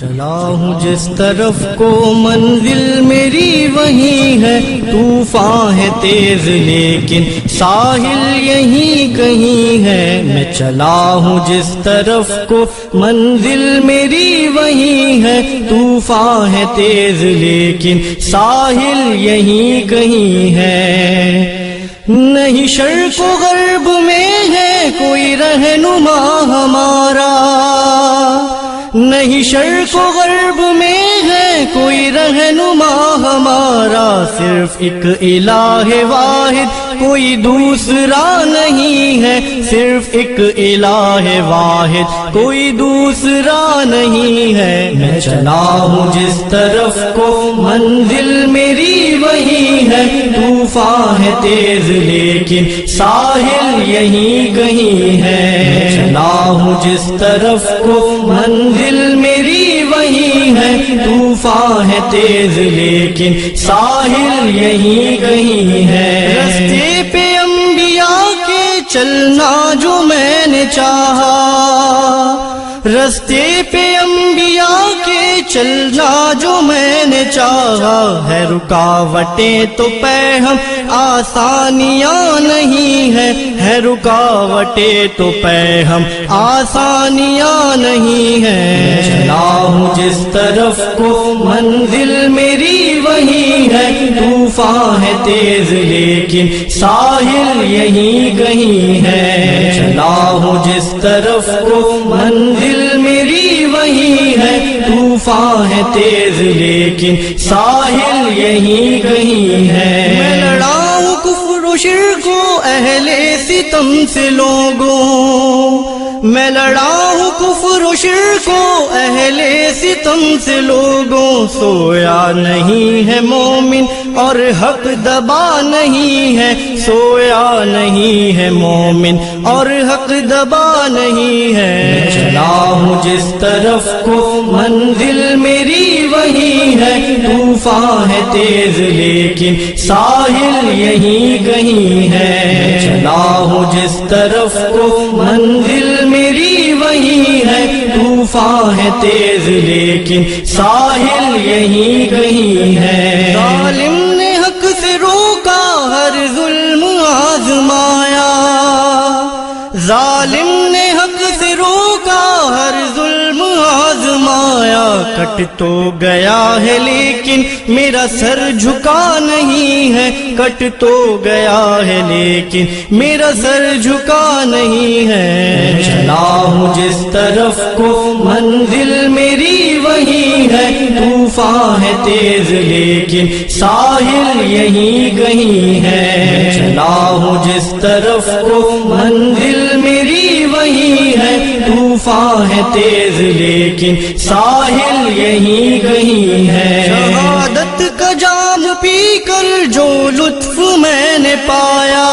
چلا ہوں جس طرف کو منزل میری وہی ہے، طوفان ہے تیز لیکن ساحل یہیں کہیں ہے۔ میں چلا ہوں جس طرف کو منزل میری وہی ہے، طوفان ہے تیز لیکن ساحل یہیں کہیں ہے۔ نہیں شرق و غرب میں ہے کوئی رہنما ہمارا، نہیں شرق و غرب میں ہے کوئی رہنما ہمارا، صرف ایک الہ واحد کوئی دوسرا نہیں ہے، صرف ایک الہ واحد کوئی دوسرا نہیں ہے۔ میں چلا ہوں جس طرف کو منزل میری وہی ہے، طوفان ہے تیز لیکن ساحل یہیں کہیں ہے۔ میں چلا ہوں جس طرف کو منزل میری وہی ہے، طوفان ہے تیز لیکن ساحل یہیں کہیں ہے۔ راستے پہ انبیاء کے چلنا جو میں نے چاہا، راستے پہ انبیاء کے چلنا جو میں نے چاہا، ہے رکاوٹیں تو پیہم آسانیاں نہیں ہے رکاوٹیں تو پیہم آسانیاں نہیں ہے۔ چلا ہوں جس طرف کو منزل میری وہی ہے، طوفان ہے تیز لیکن ساحل یہیں کہیں ہے۔ چلا ہوں جس طرف کو منزل میری وہی ہے، طوفان ہے تیز لیکن ساحل یہیں کہیں ہے۔ میں لڑاؤں کفر و شرک و اہل ستم سے لوگوں، میں لڑاؤں کفر و شرک و اہل ستم سے لوگوں، سویا نہیں ہے مومن اور حق دبا نہیں ہے، سویا نہیں ہے مومن اور حق دبا نہیں ہے۔ میں چلا ہوں جس طرف کو منزل میری وہی ہے، طوفان ہے تیز لیکن ساحل یہیں کہیں ہے۔ میں چلا ہوں جس طرف کو منزل میری وہی ہے، طوفان ہے تیز لیکن ساحل یہیں کہیں ہے۔ ظالم نے حق سے روکا ہر ظلم آزمایا، ظالم نے حق سے روکا ہر ظلم آزمایا، کٹ تو گیا ہے لیکن میرا سر جھکا نہیں ہے، کٹ تو گیا ہے لیکن میرا سر جھکا نہیں ہے۔ چلا ہوں جس طرف کو منزل میری وہی ہے، طوفان ہے تیز لیکن ساحل یہیں کہیں ہے۔ چلا ہوں جس طرف کو منزل میری وہی ہے، طوفان ہے تیز لیکن ساحل یہیں کہیں ہے۔ شہادت کا جام پی کر جو لطف میں نے پایا،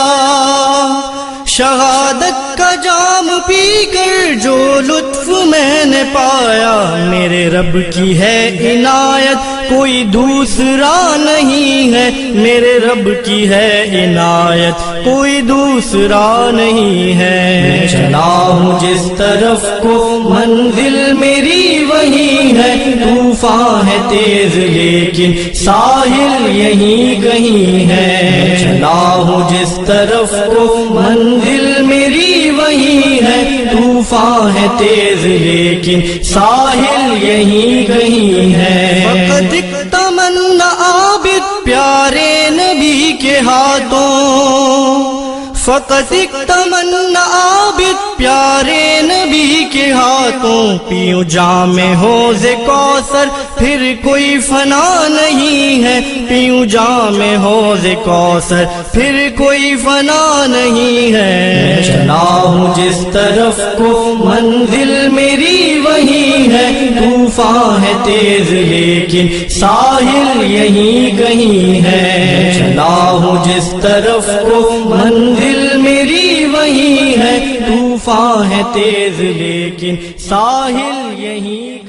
شہادت کا جام پی کر جو لطف میں نے پایا، میرے رب کی ہے عنایت کوئی دوسرا نہیں ہے، میرے رب کی ہے عنایت کوئی دوسرا نہیں ہے۔ میں چلا ہوں جس طرف کو منزل میری وہی ہے، طوفان ہے تیز لیکن ساحل یہیں کہیں ہے۔ میں چلا ہوں جس طرف کو منزل میری وہی ہے، طوفان ہے تیز لیکن ساحل یہیں کہیں ہے۔ فقط ایک تمنا عابد پیارے نبی کے ہاتھوں، فقط ایک تمنا عابد پیارے نبی کے ہاتھوں، پیوں جام حوض کوثر پھر کوئی فنا نہیں ہے، پیوں جام حوض کوثر پھر کوئی فنا نہیں ہے۔ میں چلا ہوں جس طرف کو منزل میری وہی ہے، طوفان ہے تیز لیکن ساحل یہیں کہیں ہے۔ میں چلا ہوں جس طرف کو منزل میری وہی ہے، طوفان ہے تیز لیکن ساحل یہیں